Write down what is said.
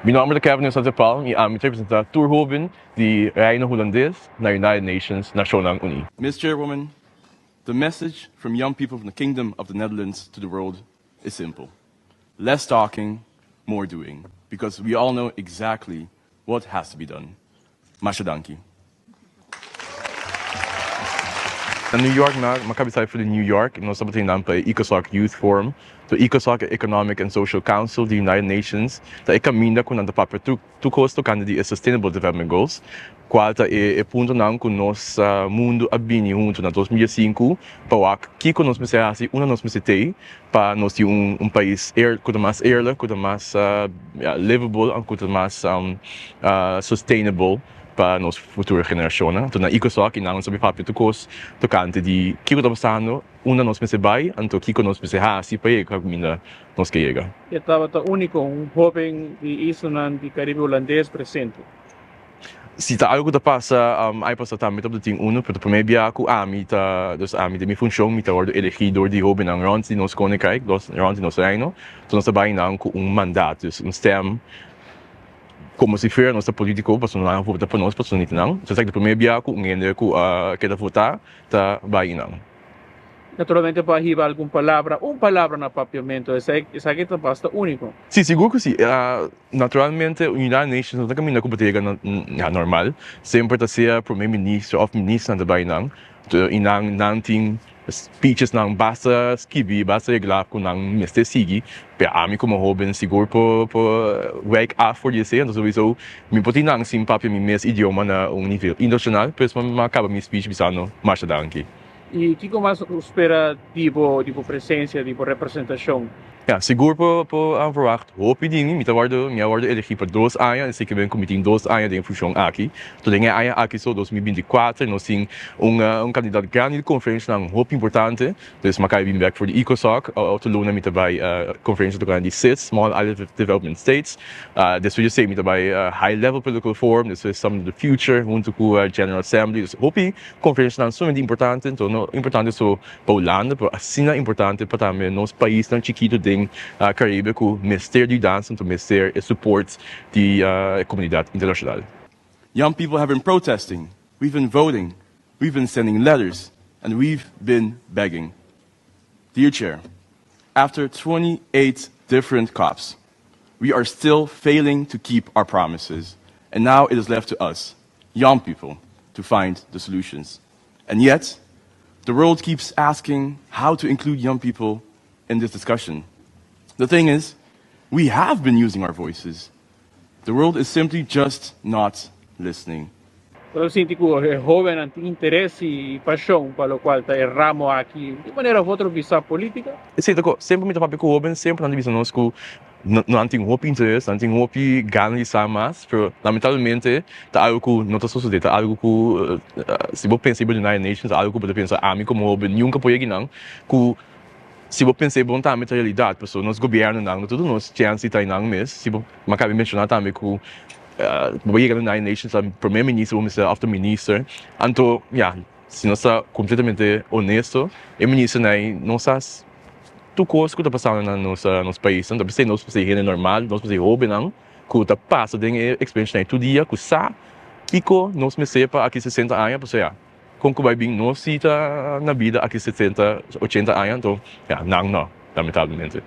Meu nome é Kevin Eustatia-Palm e amo representar Tourhoven de Caribe Hulandes na United Nations Nacionnan Uni. Ms. Chairwoman, the message from young people from the Kingdom of the Netherlands to the world is simple. Less talking, more doing. Because we all know exactly what has to be done. Mashadanki. In New York na makabisay for New York, nós estamos tendo pa ECOSOC Youth Forum, to ECOSOC Economic and Social Council, the United Nations, ta ikaminda kun ang papel tukos tocante de Sustainable Development Goals, qual ta punto nang kun nos mundo abini junto na 2005, pawak kiko nos mesasi una nos mesitei pa nos um país kuda mas eerlijk, kuda mas livable, ang kuda mas sustainable para nossa futura geração. Então, na ECOSOC, nós sabemos papel tukos tocante de que estamos passando, uma nós me vai, então que nós me se para ir caminhar nós que chega. Estava único, jovem de Nacionnan de Caribe Hulandes presente. Se tá algo que passa, aí passa também sobre tem porque primeiro dia com de minha função, me tá ordo elegido de jovem na rond de nosso koninkrijk, nós rond de nosso reino, então nós trabalhamos com mandato, stem. Como se for nossa política, para não votar para nós, para não não. Se é que primeiro dia com ninguém que votar, tá vai não. Naturalmente para arribar alguma palavra na Papiamentu, essa aqui está basta único. Sim, seguro que sim. Naturalmente, o United Nations não está caminhando como tega normal. Sempre está ser primeiro-ministro ou ministro na vai não. Não tem speeches não basta escrever, basta reglar com não mestre seguir. Para a mim como jovem seguro por wake up for dizer, então sowieso me pode não sim papel meu idioma na nível internacional, pois mas acaba minha speech bisano mais daqui. E que mais espera tipo presença, tipo representação? Ja, seguro por verwacht. Hoop je dingen, met minha worden elegido para 2 anos, e sei que vem comitim 2 anos de função aqui. Então, tem anos aqui só 2024, nós temos candidato grande de conferência, hoop importante. Dus, maar kan je back voor de ECOSOC, te lonen met daarbij conferentie te gaan die SIS, Small Island Development States. Dus we zeggen met daarbij high level political forum, dus some of the future, junto com a General Assembly. Dus hoop je conferência não somente importante, então importante só para Hulanda, mas assim importante para também nosso país tão chiquito de Caribe com Ministério de Dança, então Ministério e suporte da comunidade internacional. Young people have been protesting, we've been voting, we've been sending letters, and we've been begging. Dear Chair, after 28 different COPs, we are still failing to keep our promises, and now it is left to us, young people, to find the solutions. And yet, the world keeps asking how to include young people in this discussion. The thing is, we have been using our voices. The world is simply just not listening. Eu sinto que o jovem tem interesse e paixão para o qual erramos aqui. De maneira outra, visão política? Sim, sempre me papel com o jovem, sempre na divisão nós com não tem roupa interesse, não tem roupa ganho de mais, mas lamentavelmente tá algo que não está sucedendo, tá algo que se você pensa em United Nations, algo que você pensa a mim como jovem nunca pode não, que se você pensar bom também a realidade, pessoal, nosso governo não, tudo nós chance tá não mesmo, se você acaba mencionar também que o United Nations, o primeiro-ministro, vamos dizer, after-minister, então, se nós está completamente honesto, o ministro não está tudo coisa que está passando no nosso país, então, se nós fazemos gente normal, nós fazemos jovem não, que está passando tem experiência todo dia, que sabe, e que nós me sepa aqui 60 anos, pessoal, como que vai vir nós na vida aqui 70, 80 anos, então, não, lamentavelmente.